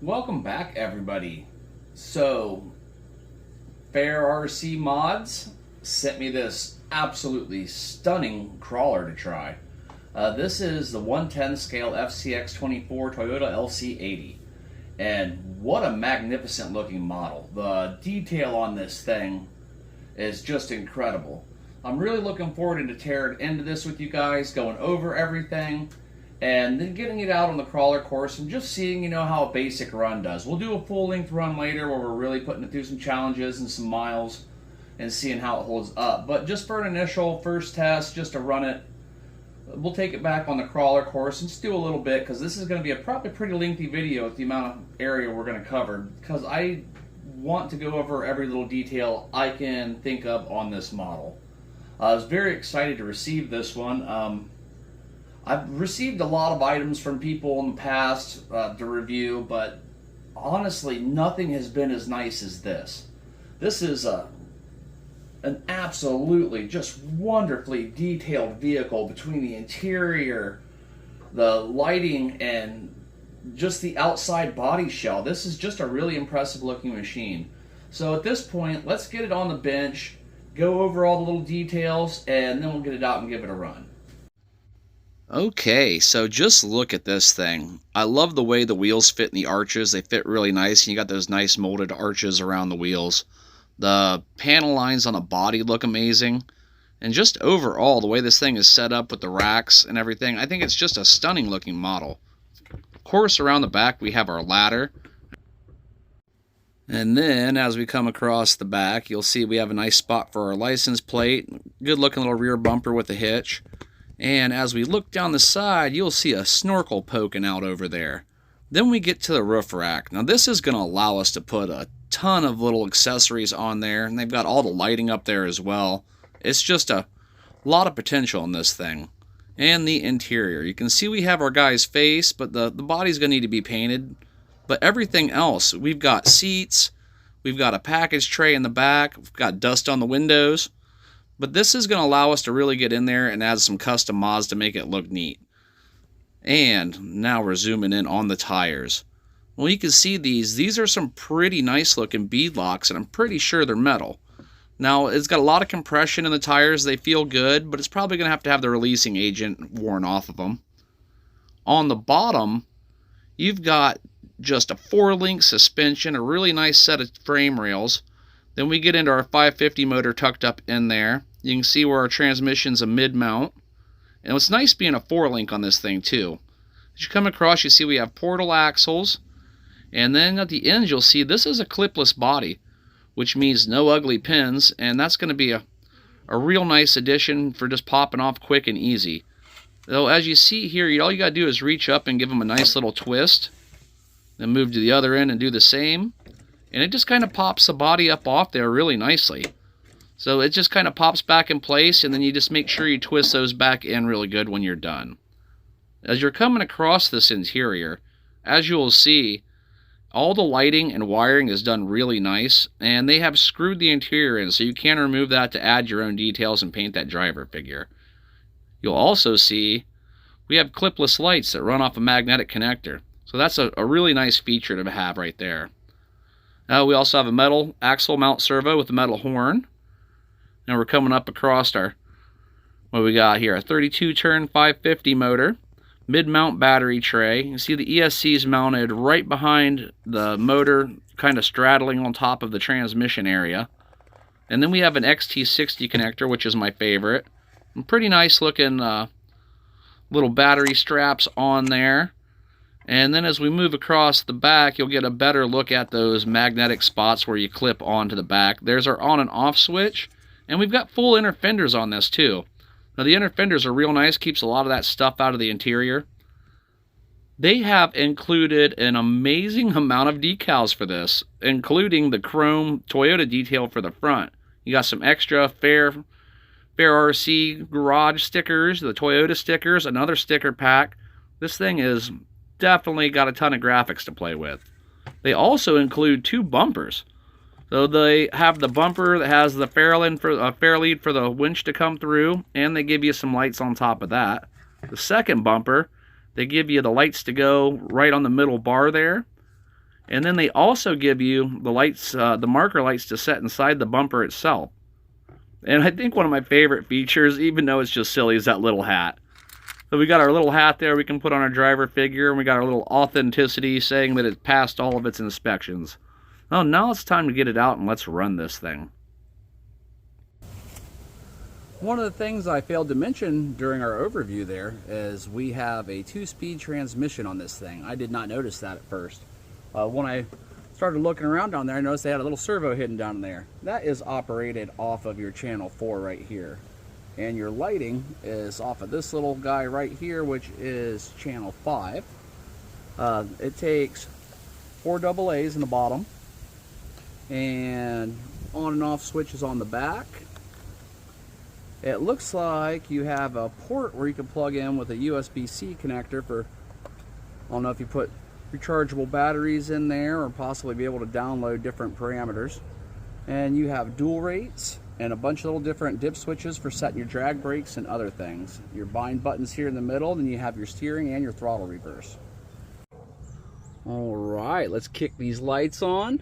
Welcome back, everybody. So, Fair RC Mods sent me this absolutely stunning crawler to try. This is the 110 scale Fcx24 Toyota LC-80. And what a magnificent looking model. The detail on this thing is just incredible. I'm really looking forward to tearing into this with you guys, going over everything, and then getting it out on the crawler course and just seeing, how a basic run does. We'll do a full-length run later where we're really putting it through some challenges and some miles and seeing how it holds up. But just for an initial first test, just to run it, we'll take it back on the crawler course and just do a little bit, because this is going to be a probably pretty lengthy video with the amount of area we're going to cover, because I want to go over every little detail I can think of on this model. I was very excited to receive this one. I've received a lot of items from people in the past to review, but honestly, nothing has been as nice as this. This is an absolutely just wonderfully detailed vehicle between the interior, the lighting, and just the outside body shell. This is just a really impressive looking machine. So at this point, let's get it on the bench, go over all the little details, and then we'll get it out and give it a run. Okay, so just look at this thing. I love the way the wheels fit in the arches. They fit really nice, and you got those nice molded arches around the wheels. The panel lines on the body look amazing. And just overall, the way this thing is set up with the racks and everything, I think it's just a stunning looking model. Of course, around the back we have our ladder. And then, as we come across the back, you'll see we have a nice spot for our license plate. Good looking little rear bumper with a hitch. And as we look down the side, you'll see a snorkel poking out over there. Then we get to the roof rack. Now this is going to allow us to put a ton of little accessories on there, and they've got all the lighting up there as well. It's just a lot of potential in this thing. And the interior. You can see we have our guy's face, but the body's going to need to be painted. But everything else, we've got seats, we've got a package tray in the back, we've got dust on the windows. But this is going to allow us to really get in there and add some custom mods to make it look neat. And now we're zooming in on the tires. Well, you can see these are some pretty nice looking bead locks, and I'm pretty sure they're metal. Now, it's got a lot of compression in the tires. They feel good, but it's probably going to have the releasing agent worn off of them. On the bottom, you've got just a 4-link suspension, a really nice set of frame rails. Then we get into our 550 motor tucked up in there. You can see where our transmission's a mid-mount. And it's nice being a 4-link on this thing too. As you come across, you see we have portal axles. And then at the end, you'll see this is a clipless body, which means no ugly pins. And that's going to be a real nice addition for just popping off quick and easy. Though, as you see here, all you got to do is reach up and give them a nice little twist. Then move to the other end and do the same. And it just kind of pops the body up off there really nicely. So it just kind of pops back in place, and then you just make sure you twist those back in really good when you're done. As you're coming across this interior, as you will see, all the lighting and wiring is done really nice, and they have screwed the interior in, so you can remove that to add your own details and paint that driver figure. You'll also see we have clipless lights that run off a magnetic connector. So that's a really nice feature to have right there. We also have a metal axle mount servo with a metal horn. Now we're coming up across what we got here, a 32-turn 550 motor, mid-mount battery tray. You see the ESC is mounted right behind the motor, kind of straddling on top of the transmission area. And then we have an XT60 connector, which is my favorite. And pretty nice looking little battery straps on there. And then as we move across the back, you'll get a better look at those magnetic spots where you clip onto the back. There's our on and off switch. And we've got full inner fenders on this too. Now the inner fenders are real nice, keeps a lot of that stuff out of the interior. They have included an amazing amount of decals for this, including the chrome Toyota detail for the front. You got some extra Fair RC garage stickers, the Toyota stickers, another sticker pack. This thing is definitely got a ton of graphics to play with. They also include 2 bumpers. So they have the bumper that has the fair lead for the winch to come through, and they give you some lights on top of that. The second bumper, they give you the lights to go right on the middle bar there. And then they also give you the lights, the marker lights to set inside the bumper itself. And I think one of my favorite features, even though it's just silly, is that little hat. So we got our little hat there we can put on our driver figure, and we got our little authenticity saying that it passed all of its inspections. Oh, now it's time to get it out and let's run this thing. One of the things I failed to mention during our overview there is we have a 2-speed transmission on this thing. I did not notice that at first. When I started looking around down there, I noticed they had a little servo hidden down there. That is operated off of your channel 4 right here. And your lighting is off of this little guy right here, which is channel 5. It takes 4 AA's in the bottom, and on and off switches on the back. It looks like you have a port where you can plug in with a USB-C connector for, I don't know if you put rechargeable batteries in there or possibly be able to download different parameters. And you have dual rates and a bunch of little different dip switches for setting your drag brakes and other things. Your bind buttons here in the middle, then you have your steering and your throttle reverse. All right, let's kick these lights on.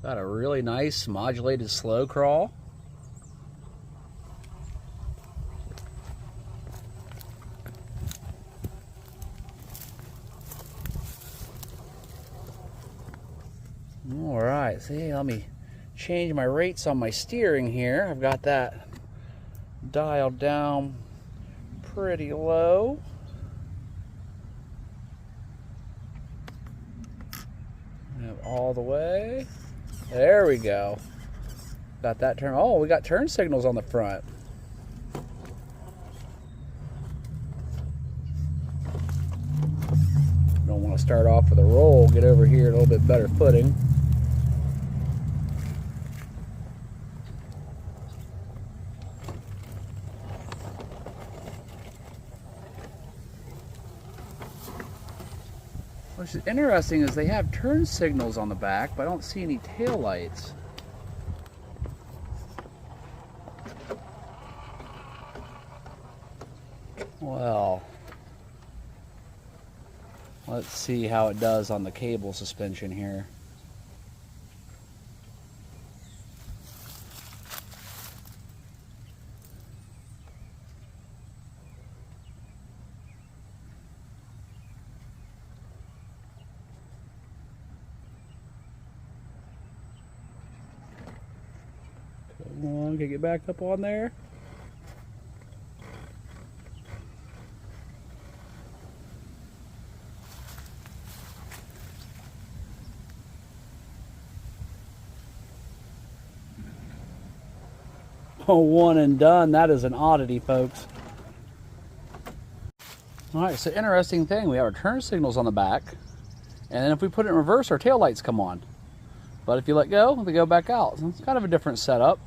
Got a really nice modulated slow crawl. All right, see, let me change my rates on my steering here. I've got that dialed down pretty low. All the way. There we go. Got that turn. Oh, we got turn signals on the front. Don't want to start off with a roll. Get over here a little bit better footing. What's interesting is they have turn signals on the back, but I don't see any tail lights. Well, let's see how it does on the cable suspension here. Come on, can I get back up on there? Oh, one and done. That is an oddity, folks. Alright, so interesting thing. We have our turn signals on the back. And then if we put it in reverse, our tail lights come on. But if you let go, they go back out. So it's kind of a different setup.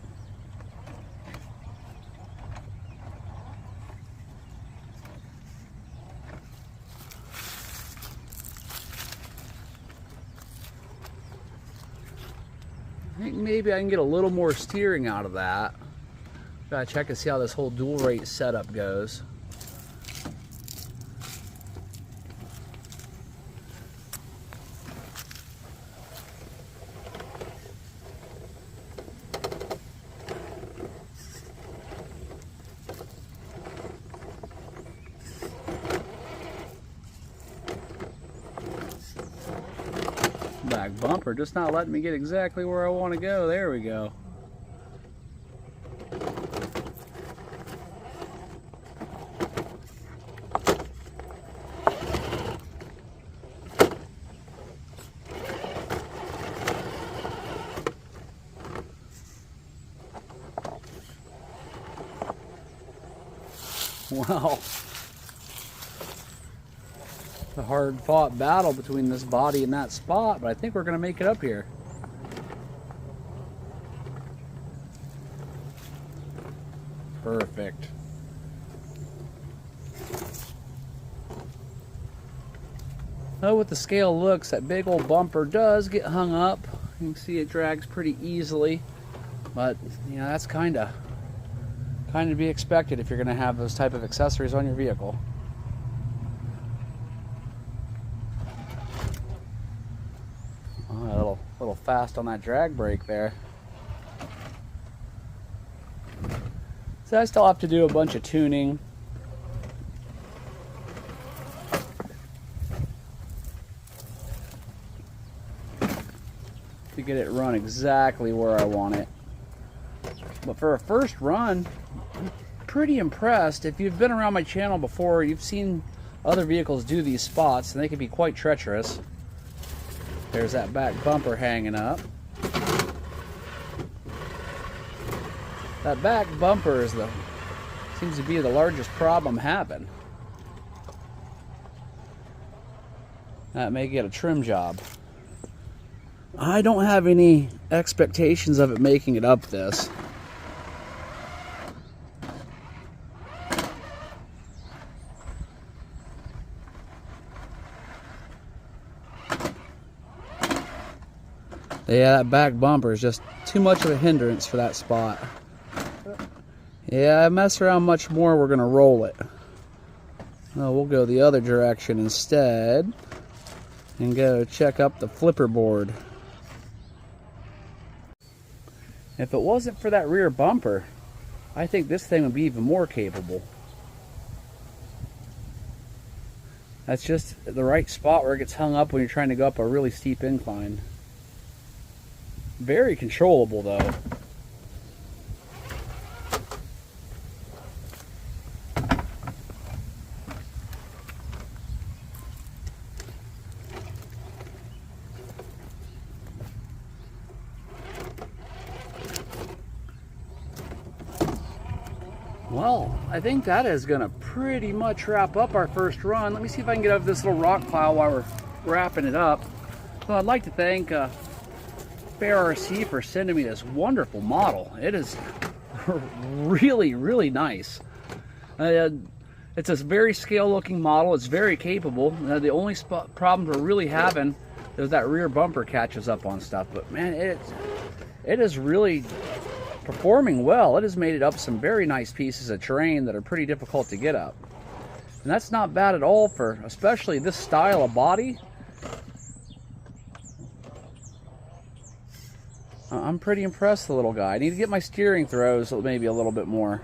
I think maybe I can get a little more steering out of that. Gotta check and see how this whole dual rate setup goes. Back bumper just not letting me get exactly where I want to go. There we go. Well, a hard-fought battle between this body and that spot, but I think we're going to make it up here. Perfect. Oh, with the scale looks, that big old bumper does get hung up. You can see it drags pretty easily, but you know, that's kind of to be expected if you're going to have those type of accessories on your vehicle. Oh, a little fast on that drag brake there. So I still have to do a bunch of tuning. To get it run exactly where I want it. But for a first run, I'm pretty impressed. If you've been around my channel before, you've seen other vehicles do these spots, and they can be quite treacherous. There's that back bumper hanging up. That back bumper seems to be the largest problem I'm having. That may get a trim job. I don't have any expectations of it making it up this. Yeah, that back bumper is just too much of a hindrance for that spot. Yeah, I mess around much more, we're gonna roll it. Oh, we'll go the other direction instead and go check up the flipper board. If it wasn't for that rear bumper, I think this thing would be even more capable. That's just the right spot where it gets hung up when you're trying to go up a really steep incline. Very controllable though. Well, I think that is going to pretty much wrap up our first run. Let me see if I can get up this little rock pile while we're wrapping it up. So I'd like to thank Fcx for sending me this wonderful model. It is really, really nice. It's a very scale looking model. It's very capable. The only problem we're really having is that rear bumper catches up on stuff. But man, it is really performing well. It has made it up some very nice pieces of terrain that are pretty difficult to get up. And that's not bad at all for especially this style of body. I'm pretty impressed with the little guy. I need to get my steering throws maybe a little bit more.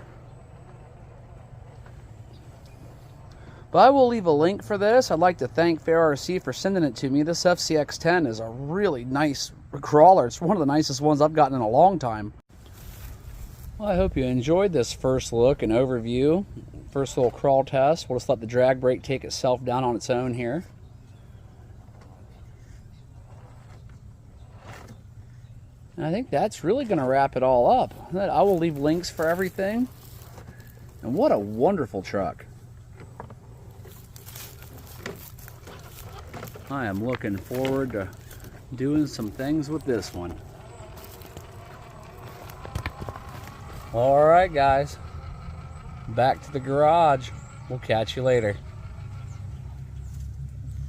But I will leave a link for this. I'd like to thank Fcx for sending it to me. This Fcx10 is a really nice crawler. It's one of the nicest ones I've gotten in a long time. Well, I hope you enjoyed this first look and overview. First little crawl test. We'll just let the drag brake take itself down on its own here. And I think that's really going to wrap it all up. I will leave links for everything. And what a wonderful truck. I am looking forward to doing some things with this one. All right, guys. Back to the garage. We'll catch you later.